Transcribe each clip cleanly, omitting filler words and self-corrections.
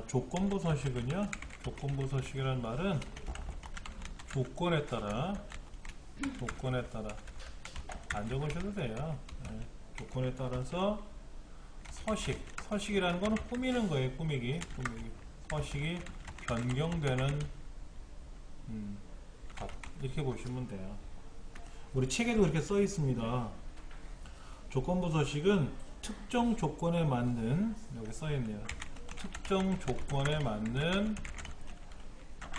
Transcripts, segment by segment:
조건부 서식은요, 조건부 서식이라는 말은 조건에 따라 안 적으셔도 돼요. 네, 조건에 따라서 서식이라는 건 꾸미는 거예요. 꾸미기. 서식이 변경되는 값, 이렇게 보시면 돼요. 우리 책에도 이렇게 써 있습니다. 조건부 서식은 특정 조건에 맞는, 여기 써 있네요. 특정 조건에 맞는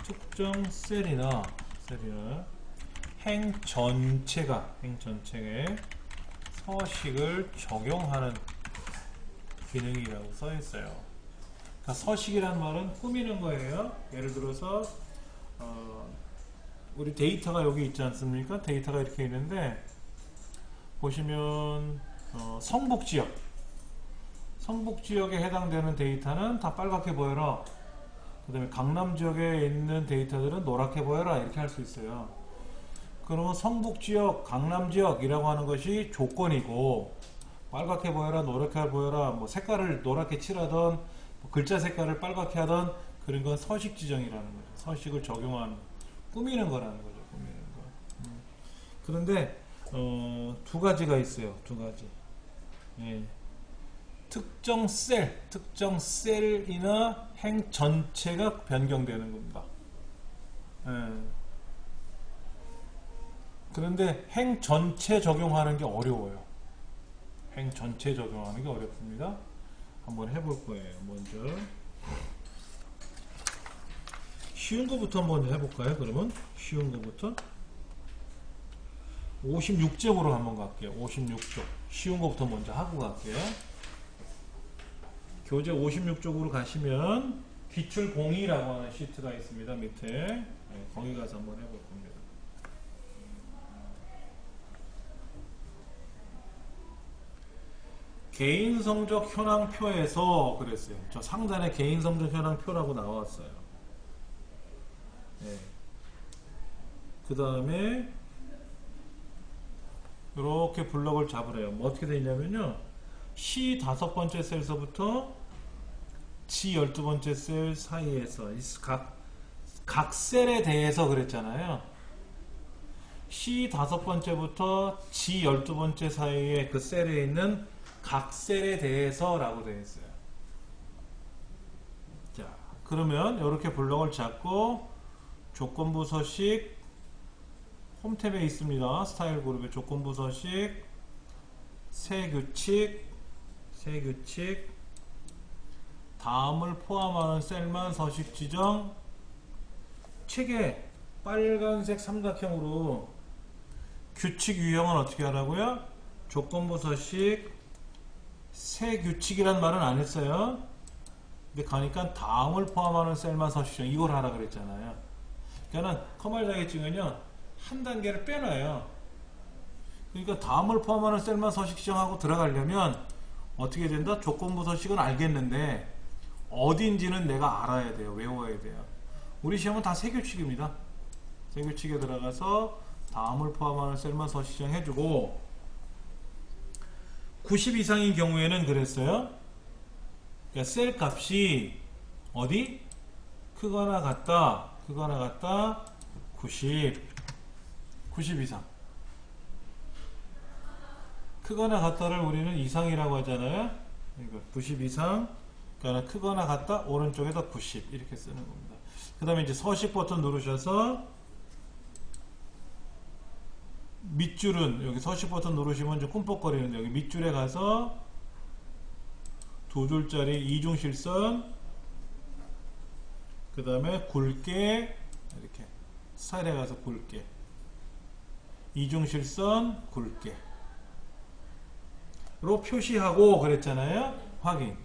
특정 셀이나 행 전체에 서식을 적용하는 기능이라고 써 있어요. 그러니까 서식이라는 말은 꾸미는 거예요. 예를 들어서 우리 데이터가 여기 있지 않습니까? 데이터가 이렇게 있는데 보시면 성북지역에 해당되는 데이터는 다 빨갛게 보여라. 그 다음에 강남지역에 있는 데이터들은 노랗게 보여라. 이렇게 할 수 있어요. 그러면 성북지역, 강남지역이라고 하는 것이 조건이고, 빨갛게 보여라, 노랗게 보여라, 뭐 색깔을 노랗게 칠하던, 뭐 글자 색깔을 빨갛게 하던, 그런 건 서식 지정이라는 거죠. 서식을 적용하는, 꾸미는 거라는 거죠. 꾸미는 거. 그런데 두 가지가 있어요. 두 가지. 예. 특정 셀이나 행 전체가 변경되는 겁니다. 예. 그런데 행 전체 적용하는 게 어려워요. 행 전체 적용하는 게 어렵습니다. 한번 해볼 거예요. 먼저 쉬운 거부터 먼저 해볼까요? 그러면 쉬운 거부터 56쪽으로 한번 갈게요. 56쪽 쉬운 거부터 먼저 하고 갈게요. 교재 56쪽으로 가시면 기출 02라고 하는 시트가 있습니다. 밑에. 네, 거기 가서 한번 해볼 겁니다. 개인 성적 현황표에서 그랬어요. 저 상단에 개인 성적 현황표라고 나왔어요. 네. 그 다음에 이렇게 블럭을 잡으래요. 뭐 어떻게 되냐면요, C 5번째 셀서부터 G 12번째 셀 사이에서 각 셀에 대해서 그랬잖아요. C 5번째부터 G 12번째 사이에 그 셀에 있는 각 셀에 대해서 라고 되어 있어요. 자, 그러면 이렇게 블럭을 잡고 조건부 서식 홈탭에 있습니다. 스타일 그룹의 조건부 서식, 새 규칙, 다음을 포함하는 셀만 서식 지정. 책에 빨간색 삼각형으로 규칙 유형은 어떻게 하라고요? 조건부 서식, 새 규칙이란 말은 안 했어요. 근데 가니까 다음을 포함하는 셀만 서식 지정, 이걸 하라 그랬잖아요. 그러니까 커말 자격증은요, 한 단계를 빼놔요. 그러니까 다음을 포함하는 셀만 서식 지정하고 들어가려면 어떻게 된다? 조건부 서식은 알겠는데 어딘지는 내가 알아야 돼요. 외워야 돼요. 우리 시험은 다 새 규칙입니다. 새 규칙에 들어가서 다음을 포함하는 셀만 서식 지정해주고, 90 이상인 경우에는 그랬어요. 그러니까 셀 값이 어디? 크거나 같다 90 이상. 크거나 같다를 우리는 이상이라고 하잖아요. 그러니까 90 이상, 그러니까 크거나 같다 오른쪽에다 90 이렇게 쓰는 겁니다. 그 다음에 이제 서식 버튼 누르셔서 밑줄은, 여기 서식 버튼 누르시면 이제 꿈뻑거리는데 여기 밑줄에 가서 두 줄짜리 이중실선, 그 다음에 굵게 이렇게 스타일에 가서 굵게, 이중실선 굵게 로 표시하고 그랬잖아요. 확인.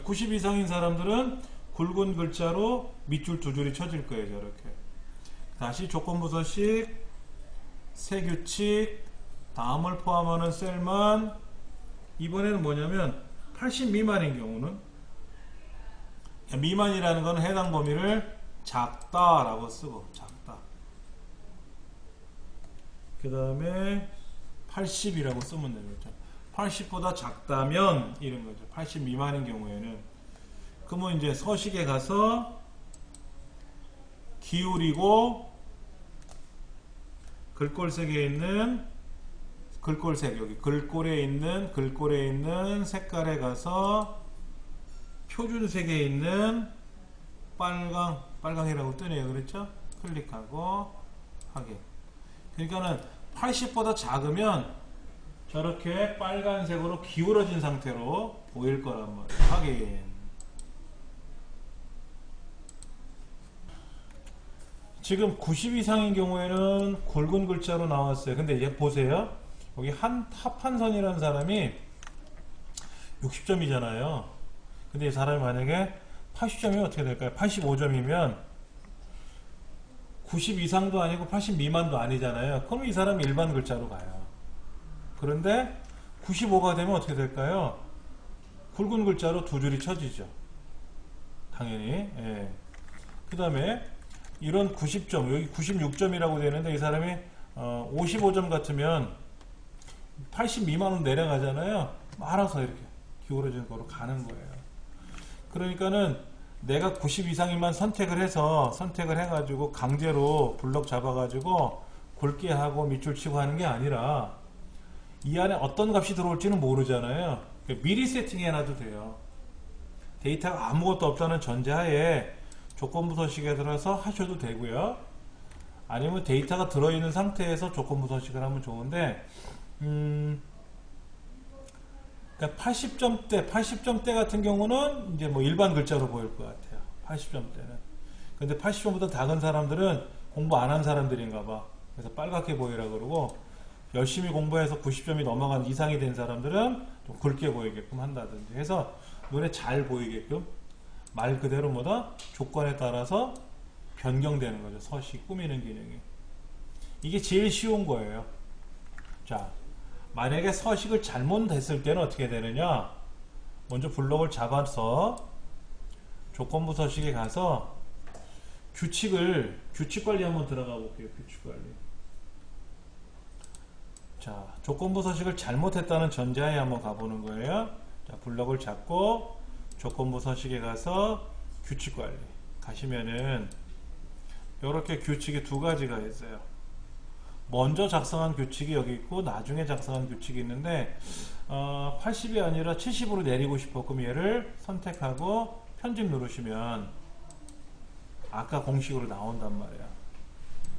90 이상인 사람들은 굵은 글자로 밑줄 두 줄이 쳐질 거예요. 저렇게. 다시 조건부 서식, 새 규칙, 다음을 포함하는 셀만. 이번에는 뭐냐면 80 미만인 경우는, 미만이라는 건 해당 범위를 작다라고 쓰고, 작다. 그 다음에 80이라고 쓰면 되겠죠. 80보다 작다면 이런 거죠. 80 미만인 경우에는. 그러면 이제 서식에 가서 기울이고 글꼴색에 있는 글꼴색, 여기 글꼴에 있는 색깔에 가서 표준색에 있는 빨강이라고 뜨네요. 그렇죠? 클릭하고 확인. 그러니까는 80보다 작으면 저렇게 빨간색으로 기울어진 상태로 보일 거란 말이에요. 확인. 지금 90 이상인 경우에는 굵은 글자로 나왔어요. 근데 이제 보세요. 여기 합한선이라는 사람이 60점이잖아요. 근데 이 사람이 만약에 80점이면 어떻게 될까요? 85점이면 90 이상도 아니고 80 미만도 아니잖아요. 그럼 이 사람이 일반 글자로 가요. 그런데 95가 되면 어떻게 될까요? 굵은 글자로 두 줄이 쳐지죠. 당연히. 예. 그 다음에 이런 90점, 여기 96점이라고 되는데 이 사람이 55점 같으면 80 미만으로 내려가잖아요. 알아서 이렇게 기울어진 거로 가는 거예요. 그러니까는 내가 90 이상이만 선택을 해가지고 강제로 블럭 잡아가지고 굵게 하고 밑줄 치고 하는 게 아니라 이 안에 어떤 값이 들어올지는 모르잖아요. 미리 세팅해놔도 돼요. 데이터가 아무것도 없다는 전제하에 조건부 서식에 들어서 하셔도 되고요. 아니면 데이터가 들어있는 상태에서 조건부 서식을 하면 좋은데 그러니까 80점대 같은 경우는 이제 뭐 일반 글자로 보일 것 같아요. 80점대는. 근데 80점보다 작은 사람들은 공부 안 한 사람들인가 봐. 그래서 빨갛게 보이라 그러고 열심히 공부해서 90점이 넘어간 이상이 된 사람들은 좀 굵게 보이게끔 한다든지 해서 눈에 잘 보이게끔 말 그대로 뭐다? 조건에 따라서 변경되는 거죠. 서식 꾸미는 기능이. 이게 제일 쉬운 거예요. 자, 만약에 서식을 잘못했을 때는 어떻게 되느냐? 먼저 블록을 잡아서 조건부 서식에 가서 규칙 관리 한번 들어가 볼게요. 규칙 관리. 자, 조건부 서식을 잘못했다는 전제하에 한번 가보는 거예요. 자, 블록을 잡고 조건부 서식에 가서 규칙 관리 가시면은 이렇게 규칙이 두 가지가 있어요. 먼저 작성한 규칙이 여기 있고 나중에 작성한 규칙이 있는데 80이 아니라 70으로 내리고 싶어. 그럼 얘를 선택하고 편집 누르시면 아까 공식으로 나온단 말이야.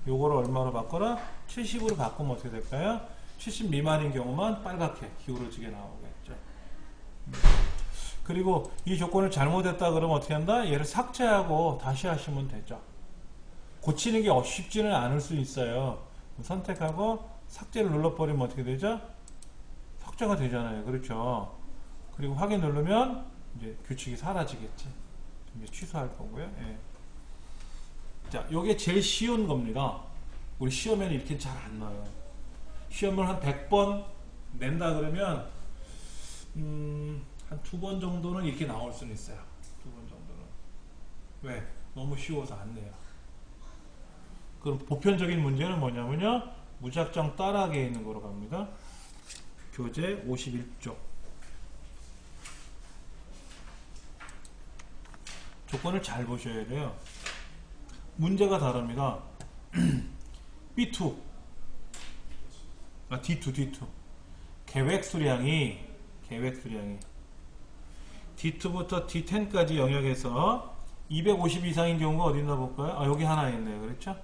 요거를 얼마로 바꿔라? 70으로 바꾸면 어떻게 될까요? 70 미만인 경우만 빨갛게 기울어지게 나오겠죠. 그리고 이 조건을 잘못했다 그러면 어떻게 한다? 얘를 삭제하고 다시 하시면 되죠. 고치는 게 쉽지는 않을 수 있어요. 선택하고 삭제를 눌러버리면 어떻게 되죠? 삭제가 되잖아요. 그렇죠? 그리고 확인 누르면 이제 규칙이 사라지겠지. 이제 취소할 거고요. 예. 자, 요게 제일 쉬운 겁니다. 우리 시험에는 이렇게 잘 안 나와요. 시험을 한 100번 낸다 그러면 한 2번 정도는 이렇게 나올 수는 있어요. 2번 정도는. 왜? 너무 쉬워서 안 내요. 그럼 보편적인 문제는 뭐냐면요. 무작정 따라하게 있는 거로 갑니다. 교재 51쪽. 조건을 잘 보셔야 돼요. 문제가 다릅니다. B2 D2 계획 수량이 D2부터 D10까지 영역에서 250 이상인 경우가 어디 있나 볼까요? 여기 하나 있네요. 그렇죠?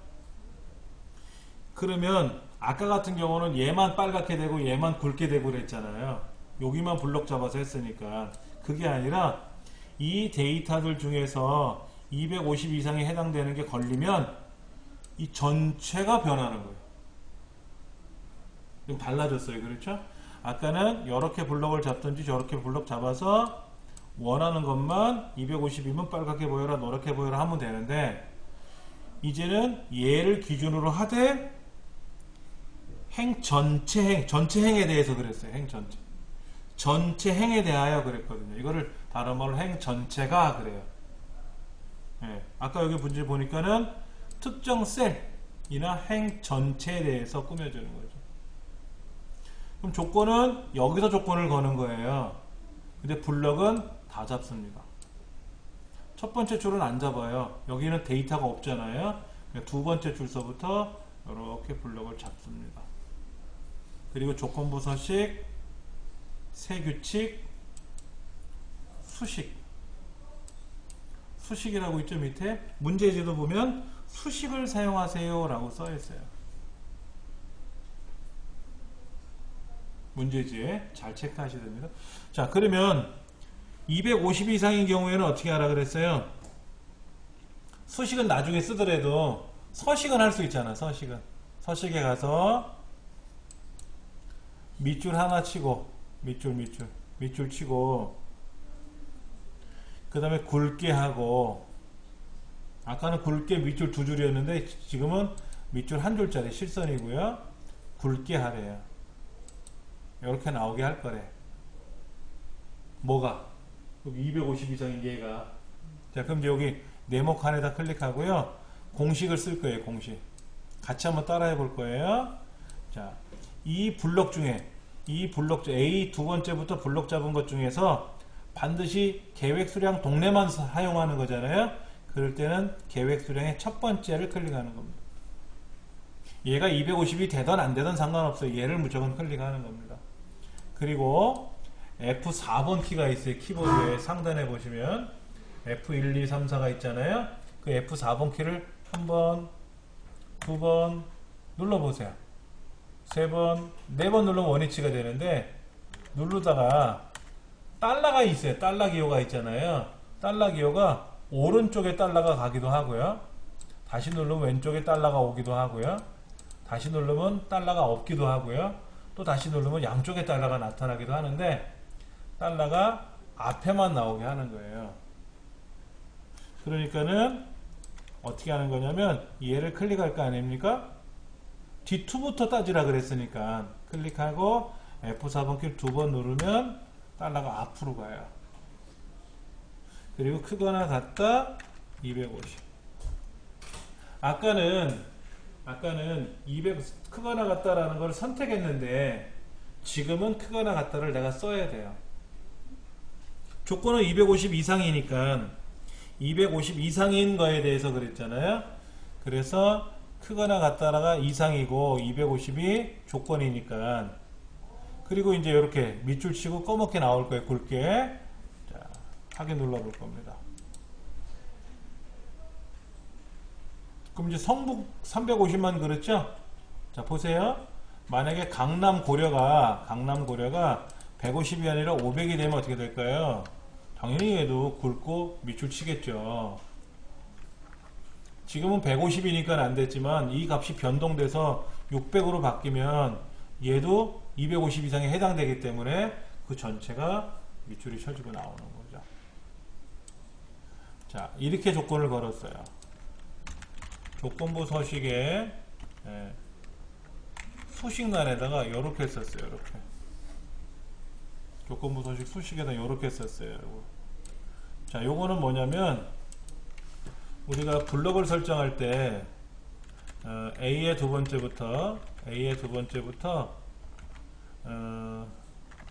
그러면 아까 같은 경우는 얘만 빨갛게 되고 얘만 굵게 되고 그랬잖아요. 여기만 블록 잡아서 했으니까. 그게 아니라 이 데이터들 중에서 250 이상에 해당되는 게 걸리면 이 전체가 변하는 거예요. 좀 달라졌어요. 그렇죠? 아까는 이렇게 블록을 잡든지 저렇게 블록 잡아서 원하는 것만 250이면 빨갛게 보여라 노랗게 보여라 하면 되는데 이제는 얘를 기준으로 하되 전체 행에 대해서 그랬어요. 전체 행에 대하여 그랬거든요. 이거를 다른 말로 행 전체가 그래요. 예, 아까 여기 문제 보니까는 특정 셀이나 행 전체에 대해서 꾸며주는 거죠. 그럼 조건은 여기서 조건을 거는 거예요. 근데 블럭은 다 잡습니다. 첫 번째 줄은 안 잡아요. 여기는 데이터가 없잖아요. 두 번째 줄서부터 이렇게 블럭을 잡습니다. 그리고 조건부 서식, 세규칙, 수식. 수식이라고 있죠, 밑에. 문제지도 보면 수식을 사용하세요 라고 써 있어요. 문제지에 잘 체크하셔야 됩니다. 자, 그러면 250 이상인 경우에는 어떻게 하라 그랬어요? 수식은 나중에 쓰더라도 서식은 할 수 있잖아. 서식은. 서식에 가서 밑줄 하나 치고 밑줄 치고 그 다음에 굵게 하고, 아까는 굵게 밑줄 두 줄이었는데 지금은 밑줄 한 줄짜리 실선이고요. 굵게 하래요. 이렇게 나오게 할 거래. 뭐가? 여기 250 이상인 얘가. 자, 그럼 여기 네모 칸에다 클릭하고요. 공식을 쓸 거예요. 공식. 같이 한번 따라해 볼 거예요. 자, 이 블록 중에 A 두 번째부터 블록 잡은 것 중에서 반드시 계획 수량 동래만 사용하는 거잖아요. 그럴 때는 계획 수량의 첫 번째를 클릭하는 겁니다. 얘가 250이 되든 안 되든 상관없어요. 얘를 무조건 클릭하는 겁니다. 그리고 F4번 키가 있어요. 키보드에 상단에 보시면 F1, 2, 3, 4가 있잖아요. 그 F4번 키를 한 번, 두 번 눌러보세요. 세 번, 네 번 누르면 원위치가 되는데, 누르다가 달러가 있어요. 달러 기호가 있잖아요. 달러 기호가 오른쪽에 달러가 가기도 하고요. 다시 누르면 왼쪽에 달러가 오기도 하고요. 다시 누르면 달러가 없기도 하고요. 또 다시 누르면 양쪽에 달러가 나타나기도 하는데, 달러가 앞에만 나오게 하는 거예요. 그러니까는 어떻게 하는 거냐면 얘를 클릭할 거 아닙니까? D2부터 따지라 그랬으니까 클릭하고 F4번 키를 두 번 누르면 달러가 앞으로 가요. 그리고 크거나 같다 250. 아까는 200 크거나 같다라는 걸 선택했는데 지금은 크거나 같다를 내가 써야 돼요. 조건은 250 이상이니까 250 이상인 거에 대해서 그랬잖아요. 그래서 크거나 같다가 이상이고 250이 조건이니까. 그리고 이제 이렇게 밑줄 치고 검게 나올 거예요. 굵게. 자, 확인 눌러볼 겁니다. 그럼 이제 성북 350만 그랬죠? 자, 보세요. 만약에 강남 고려가 150이 아니라 500이 되면 어떻게 될까요? 당연히 얘도 굵고 밑줄 치겠죠. 지금은 150이니까 안 됐지만 이 값이 변동돼서 600으로 바뀌면 얘도 250 이상에 해당되기 때문에 그 전체가 밑줄이 쳐지고 나오는 거죠. 자, 이렇게 조건을 걸었어요. 조건부 서식에 수식란에다가 이렇게 썼어요. 이렇게. 조건부 서식 수식에다 이렇게 썼어요. 자, 요거는 뭐냐면 우리가 블럭을 설정할 때 A의 두 번째부터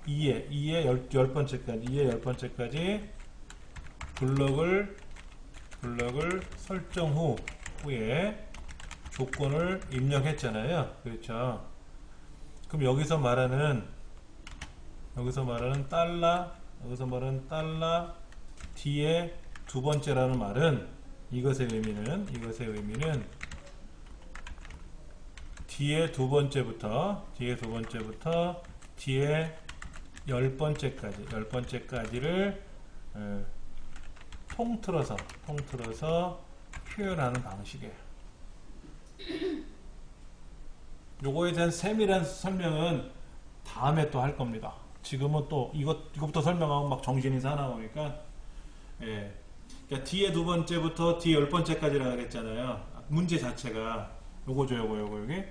E의 열 번째까지 블럭을 설정 후에 조건을 입력했잖아요. 그렇죠? 그럼 여기서 말하는 달러 D의 두 번째라는 말은 이것의 의미는 D의 두 번째부터 D의 열 번째까지를 통틀어서 표현하는 방식이에요. 요거에 대한 세밀한 설명은 다음에 또 할 겁니다. 지금은 또 이것부터 설명하고 막 정신이 사나우니까. 그러니까 D의 두 번째부터 D 열 번째까지라 그랬잖아요. 문제 자체가 요거죠. 여기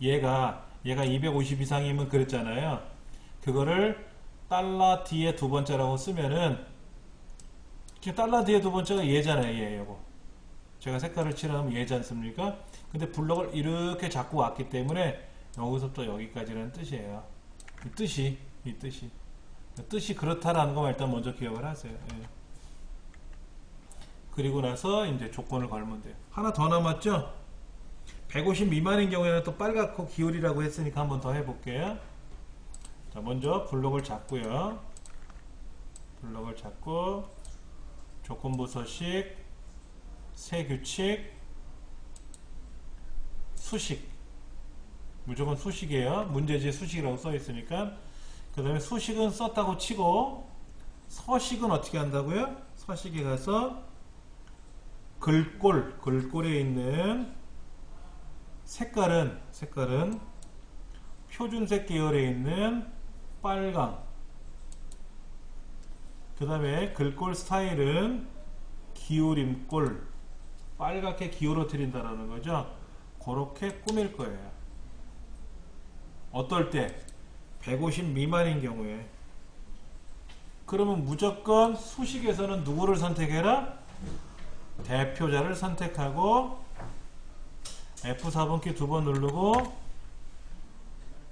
얘가 250 이상이면 그랬잖아요. 그거를 달러 D의 두 번째라고 쓰면은 달러 D의 두 번째가 얘잖아요. 요거 제가 색깔을 칠하면 얘지 않습니까? 근데 블럭을 이렇게 잡고 왔기 때문에 여기서부터 여기까지라는 뜻이에요. 이 뜻이 그렇다라는 것만 일단 먼저 기억을 하세요. 예. 그리고 나서 이제 조건을 걸면 돼요. 하나 더 남았죠? 150 미만인 경우에는 또 빨갛고 기울이라고 했으니까 한번 더 해볼게요. 자, 먼저 블록을 잡고요. 블록을 잡고 조건부 서식, 새 규칙, 수식. 무조건 수식이에요. 문제지에 수식이라고 써 있으니까. 그 다음에 수식은 썼다고 치고 서식은 어떻게 한다고요? 서식에 가서 글꼴에 있는 색깔은 표준색 계열에 있는 빨강. 그 다음에 글꼴 스타일은 기울임꼴, 빨갛게 기울어뜨린다라는 거죠. 그렇게 꾸밀 거예요. 어떨 때? 150 미만인 경우에. 그러면 무조건 수식에서는 누구를 선택해라? 대표자를 선택하고 F4번키 두 번 누르고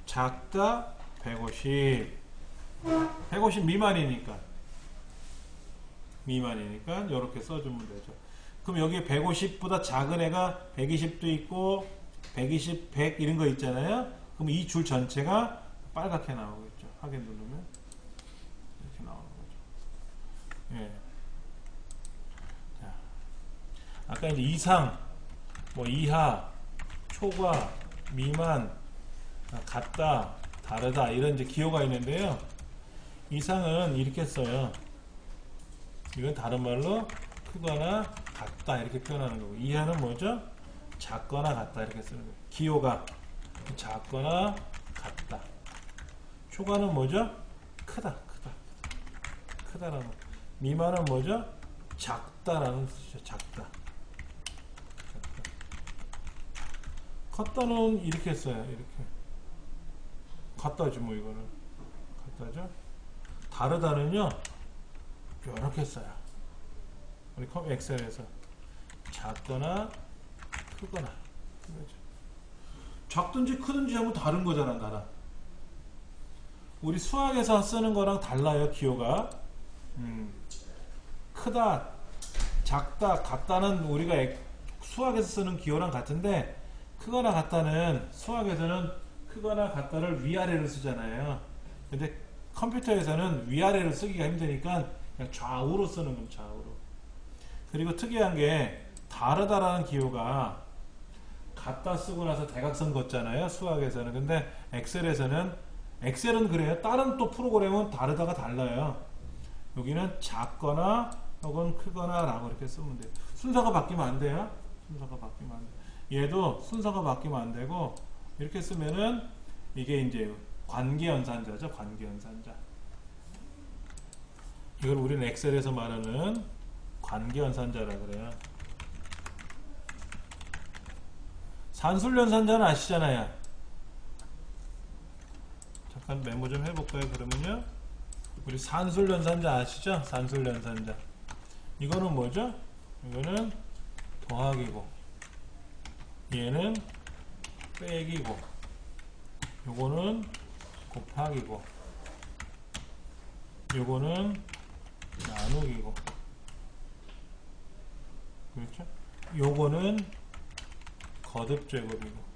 작다 150 미만이니까 이렇게 써주면 되죠. 그럼 여기에 150보다 작은 애가 120도 있고 120, 100 이런 거 있잖아요. 그럼 이 줄 전체가 빨갛게 나오겠죠. 확인 누르면 이렇게 나오는 거죠. 예. 자, 아까 이제 이상, 뭐 이하, 초과, 미만, 같다, 다르다 이런 이제 기호가 있는데요. 이상은 이렇게 써요. 이건 다른 말로 크거나 같다 이렇게 표현하는 거고, 이하는 뭐죠? 작거나 같다 이렇게 쓰는 거예요. 기호가 작거나 같다. 초과는 뭐죠? 크다라는 거. 미만은 뭐죠? 작다라는 뜻이죠. 작다. 같다는 이렇게 써요. 이렇게 같다죠. 뭐 이거는 같다죠. 다르다는요 이렇게 써요. 우리 엑셀에서 작거나 크거나. 작든지 크든지 하면 다른 거잖아. 나랑 우리 수학에서 쓰는 거랑 달라요. 기호가 크다, 작다, 같다는 우리가 수학에서 쓰는 기호랑 같은데, 크거나 같다는 수학에서는 크거나 같다를 위아래로 쓰잖아요. 근데 컴퓨터에서는 위아래로 쓰기가 힘드니까 그냥 좌우로 쓰는 건 좌우로. 그리고 특이한 게 다르다라는 기호가 같다 쓰고 나서 대각선 걷잖아요. 수학에서는. 근데 엑셀은 그래요. 다른 또 프로그램은 다르다가 달라요. 여기는 작거나 혹은 크거나 라고 이렇게 쓰면 돼요. 순서가 바뀌면 안 돼요. 얘도 순서가 바뀌면 안 되고, 이렇게 쓰면은 이게 이제 관계연산자죠. 관계연산자. 이걸 우리는 엑셀에서 말하는 관계연산자라 그래요. 산술연산자는 아시잖아요. 잠깐 메모 좀 해볼까요? 그러면요, 우리 산술연산자 아시죠? 산술연산자. 이거는 뭐죠? 이거는 더하기고, 얘는 빼기고, 요거는 곱하기고, 요거는 나누기고, 그렇죠? 요거는 거듭제곱이고,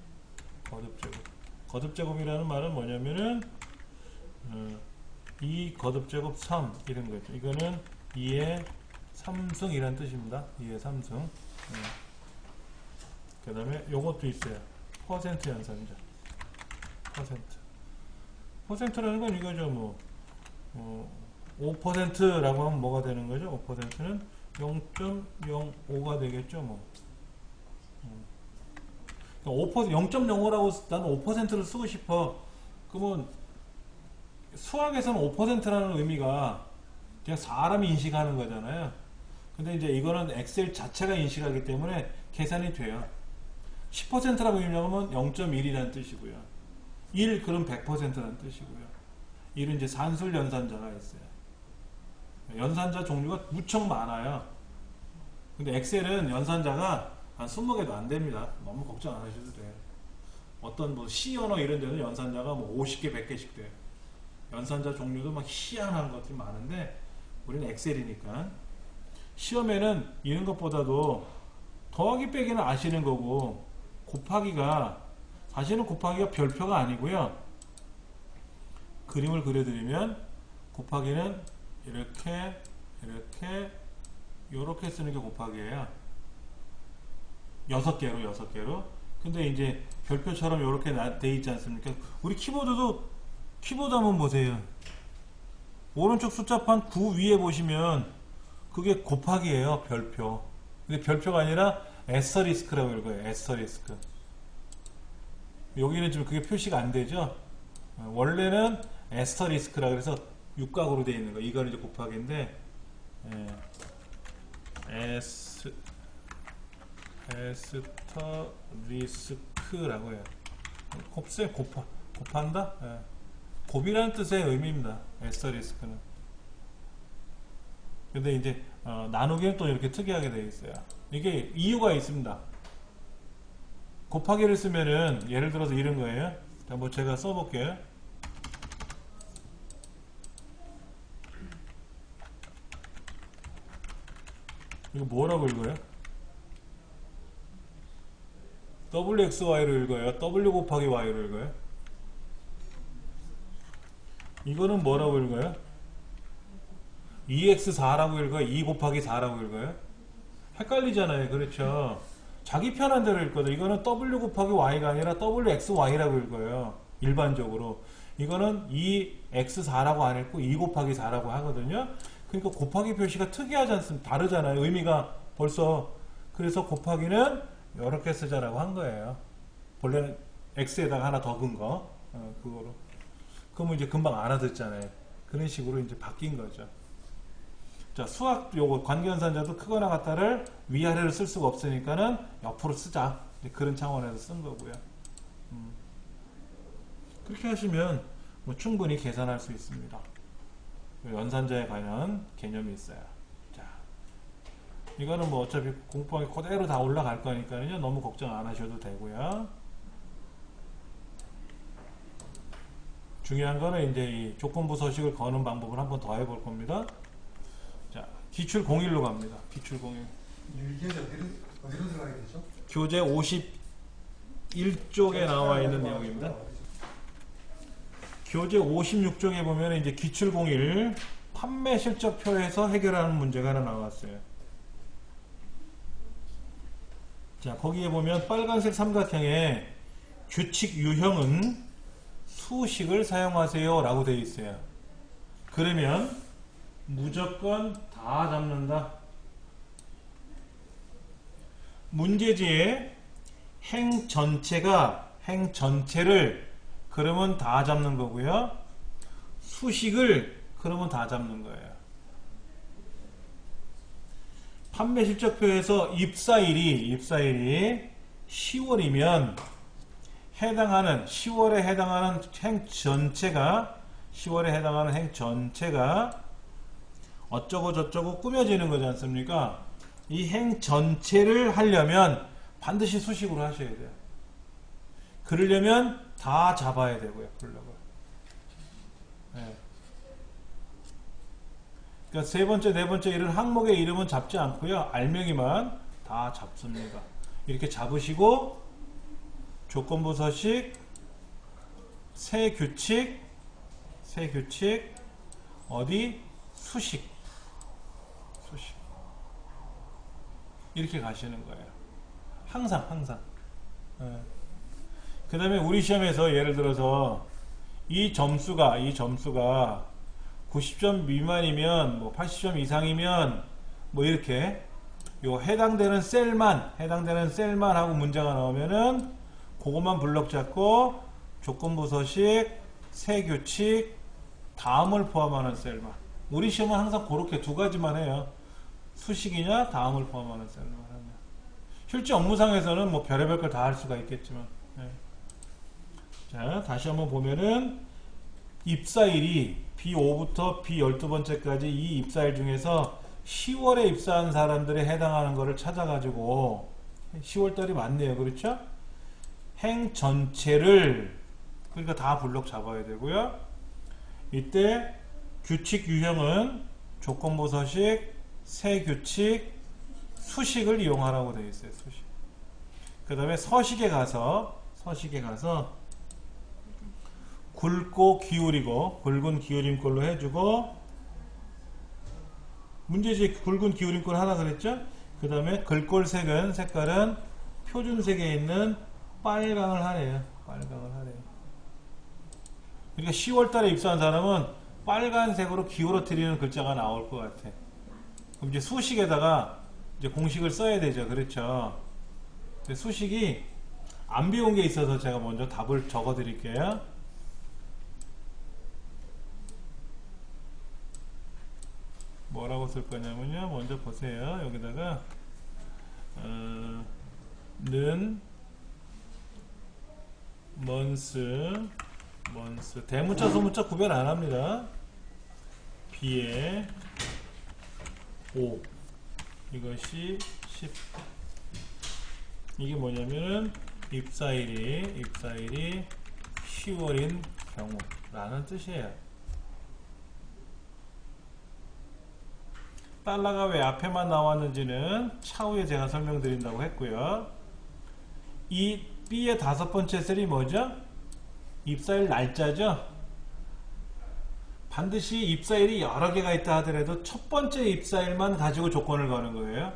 거듭제곱이라는 말은 뭐냐면은 이 거듭제곱 3 이런 거죠. 이거는 2의 3승 이란 뜻입니다. 2의 3승. 그 다음에 요것도 있어요. 퍼센트 연산자. 퍼센트라는 건 이거죠. 뭐 5%라고 하면 뭐가 되는 거죠? 5%는 0.05가 되겠죠. 뭐 0.05라고 나는 5%를 쓰고 싶어. 그러면 수학에서는 5%라는 의미가 그냥 사람이 인식하는 거잖아요. 근데 이제 이거는 엑셀 자체가 인식하기 때문에 계산이 돼요. 10%라고 입력하면 0.1이라는 뜻이고요. 1 그럼 100%라는 뜻이고요. 1은 이제 산술 연산자가 있어요. 연산자 종류가 무척 많아요. 근데 엑셀은 연산자가 한 20개도 안 됩니다. 너무 걱정 안 하셔도 돼요. 어떤 뭐 C 언어 이런 데는 연산자가 뭐 50개, 100개씩 돼요. 연산자 종류도 막 희한한 것들이 많은데 우리는 엑셀이니까 시험에는 이런 것보다도 더하기 빼기는 아시는 거고 곱하기가 사실은 곱하기가 별표가 아니고요. 그림을 그려드리면 곱하기는 이렇게 쓰는 게 곱하기예요. 6개로. 근데 이제 별표처럼 이렇게 돼 있지 않습니까? 우리 키보드 한번 보세요. 오른쪽 숫자판 9 위에 보시면 그게 곱하기예요. 별표. 근데 별표가 아니라 에스터리스크라고 읽어요. 에스터리스크. 여기는 지금 그게 표시가 안 되죠? 원래는 에스터리스크라 그래서 육각으로 되어 있는 거. 이거는 이제 곱하기인데, 에스터리스크라고 해요. 곱한다? 곱이라는 뜻의 의미입니다. 에스터리스크는. 근데 이제 나누기는 또 이렇게 특이하게 되어 있어요. 이게 이유가 있습니다. 곱하기를 쓰면은 예를 들어서 이런 거예요. 뭐 제가 써볼게요. 이거 뭐라고 읽어요? WXY로 읽어요? W 곱하기 Y로 읽어요? 이거는 뭐라고 읽어요? EX4라고 읽어요? 2 곱하기 4라고 읽어요? 헷갈리잖아요. 그렇죠? 자기 편한 대로 읽거든. 이거는 W 곱하기 Y가 아니라 WXY라고 읽어요. 일반적으로. 이거는 2X4라고 안 읽고 2 곱하기 4라고 하거든요. 그러니까 곱하기 표시가 특이하지 않습니까? 다르잖아요. 의미가 벌써. 그래서 곱하기는 이렇게 쓰자라고 한 거예요. 본래는 X에다가 하나 더 근 거. 그거로. 그러면 이제 금방 알아듣잖아요. 그런 식으로 이제 바뀐 거죠. 자, 수학 요거 관계연산자도 크거나 같다를 위아래로 쓸 수가 없으니까는 옆으로 쓰자. 그런 차원에서 쓴 거고요. 그렇게 하시면 뭐 충분히 계산할 수 있습니다. 연산자에 관한 개념이 있어요. 자, 이거는 뭐 어차피 공부하기 그대로 다 올라갈 거니까요. 너무 걱정 안 하셔도 되고요. 중요한 거는 이제 이 조건부 서식을 거는 방법을 한번 더 해볼 겁니다. 자, 기출 01로 갑니다. 기출 01. 이게 어디로 들어가게 되죠? 교재 51쪽에 나와 있는 내용입니다. 교재 56쪽에 보면 이제 기출 01 판매 실적표에서 해결하는 문제가 하나 나왔어요. 자, 거기에 보면 빨간색 삼각형에 규칙 유형은 수식을 사용하세요 라고 되어 있어요. 그러면 무조건 다 잡는다. 문제지에 행 전체를 그러면 다 잡는 거고요. 수식을 그러면 다 잡는 거예요. 판매 실적표에서 입사일이 10월이면 해당하는 10월에 해당하는 행 전체가 어쩌고 저쩌고 꾸며지는 거지 않습니까? 이 행 전체를 하려면 반드시 수식으로 하셔야 돼요. 그러려면 다 잡아야 되고요. 그러려고. 네. 그러니까 세 번째, 네 번째 이런 항목의 이름은 잡지 않고요. 알맹이만 다 잡습니다. 이렇게 잡으시고 조건부 서식, 새 규칙, 어디 수식 이렇게 가시는 거예요. 항상. 네. 그 다음에 우리 시험에서 예를 들어서 이 점수가 90점 미만이면 뭐 80점 이상이면 뭐 이렇게 요 해당되는 셀만 하고 문제가 나오면은 그것만 블럭 잡고 조건부 서식, 새 규칙, 다음을 포함하는 셀만. 우리 시험은 항상 그렇게 두 가지만 해요. 수식이냐 다음을 포함하는 셀만 하냐. 실제 업무상에서는 뭐 별의별 걸 다 할 수가 있겠지만. 네. 자, 다시 한번 보면은 입사일이 B5부터 B12번째까지 이 입사일 중에서 10월에 입사한 사람들에 해당하는 거를 찾아가지고 10월달이 맞네요. 그렇죠? 행 전체를 그러니까 다 블록 잡아야 되고요. 이때 규칙 유형은 조건부 서식, 새 규칙, 수식을 이용하라고 되어 있어요. 수식. 그 다음에 서식에 가서 굵고 기울이고 굵은 기울임꼴로 해주고, 문제지 굵은 기울임꼴 하나 그랬죠? 그 다음에 색깔은 표준색에 있는 빨강을 하래요. 그러니까 10월 달에 입사한 사람은 빨간색으로 기울어뜨리는 글자가 나올 것 같아. 그럼 이제 수식에다가 이제 공식을 써야 되죠. 그렇죠? 수식이 안 배운 게 있어서 제가 먼저 답을 적어 드릴게요. 뭐라고 쓸 거냐면요. 먼저 보세요. 여기다가 는 먼스 대문자 소문자 구별 안 합니다. B에 5 이것이 10. 이게 뭐냐면은 입사일이 10월인 경우라는 뜻이에요. 달러가 왜 앞에만 나왔는지는 차후에 제가 설명드린다고 했고요. 이 B의 5번째 셀이 뭐죠? 입사일 날짜죠. 반드시 입사일이 여러 개가 있다 하더라도 첫 번째 입사일만 가지고 조건을 거는 거예요.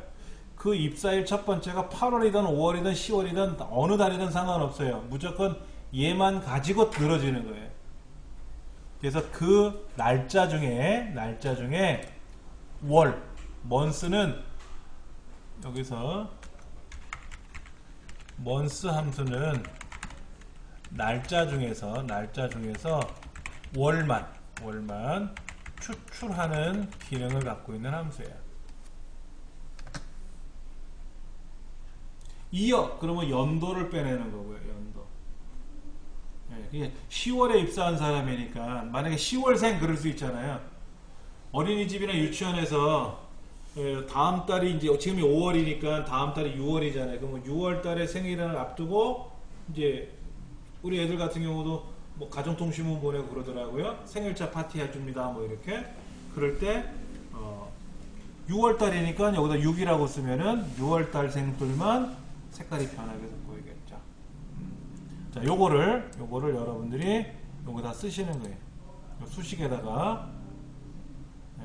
그 입사일 첫 번째가 8월이든 5월이든 10월이든 어느 달이든 상관없어요. 무조건 얘만 가지고 늘어지는 거예요. 그래서 그 날짜 중에 월, 먼스는 여기서 먼스 함수는 날짜 중에서 월만 추출하는 기능을 갖고 있는 함수예요. 이어 그러면 연도를 빼내는 거고요. 연도. 네, 10월에 입사한 사람이니까 만약에 10월생 그럴 수 있잖아요. 어린이집이나 유치원에서 다음 달이 이제 지금이 5월이니까 다음 달이 6월이잖아요. 그러면 6월 달에 생일을 앞두고 이제 우리 애들 같은 경우도 뭐 가정통신문 보내고 그러더라고요. 생일차 파티 해줍니다. 뭐 이렇게. 그럴 때 6월 달이니까 여기다 6이라고 쓰면은 6월 달생들만 색깔이 변하게 해서 보이겠죠. 자, 요거를 여러분들이 여기다 쓰시는 거예요. 수식에다가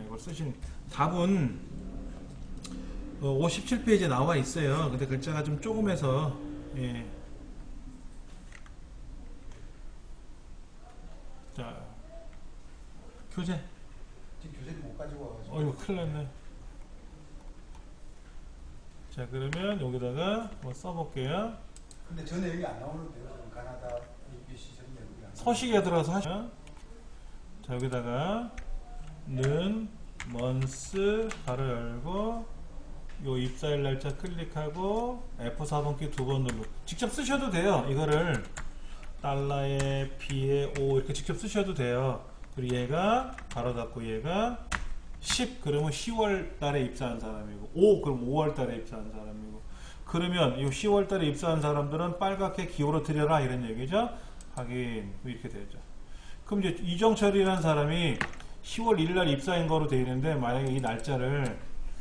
이걸 쓰시는. 답은 57페이지에 나와 있어요. 근데 글자가 좀 조금해서 자, 교재. 지금 교재를 못 가지고 와가지고. 이거 큰일 났네. 자, 그러면 여기다가 뭐 써볼게요. 근데 전에 여기 안 나오는데요. 지금 가나다 ABC 전에 여기 안 나오는데. 서식에 들어가서 하시면, 자, 여기다가 는 먼스 바로 열고 요 입사일 날짜 클릭하고 F4번키 2번 누르고 직접 쓰셔도 돼요. 이거를 달러에 B에 5 이렇게 직접 쓰셔도 돼요. 그리고 얘가 바로 닫고 얘가 10 그러면 10월 달에 입사한 사람이고 5 그럼 5월 달에 입사한 사람이고, 그러면 이 10월 달에 입사한 사람들은 빨갛게 기울어뜨려라 이런 얘기죠. 하긴 이렇게 되죠. 그럼 이제 이정철이라는 사람이 10월 1일 날 입사인 거로 되어 있는데 만약에 이 날짜를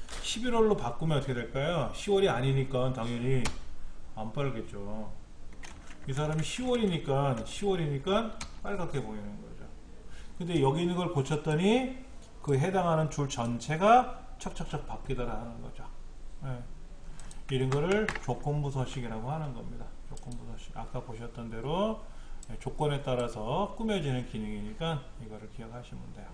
11월로 바꾸면 어떻게 될까요? 10월이 아니니까 당연히 안 빨겠죠. 이 사람이 10월이니까 빨갛게 보이는 거죠. 근데 여기 있는 걸 고쳤더니 그 해당하는 줄 전체가 척척척 바뀌더라 하는 거죠. 네. 이런 거를 조건부 서식이라고 하는 겁니다. 조건부 서식. 아까 보셨던 대로 조건에 따라서 꾸며지는 기능이니까 이거를 기억하시면 돼요.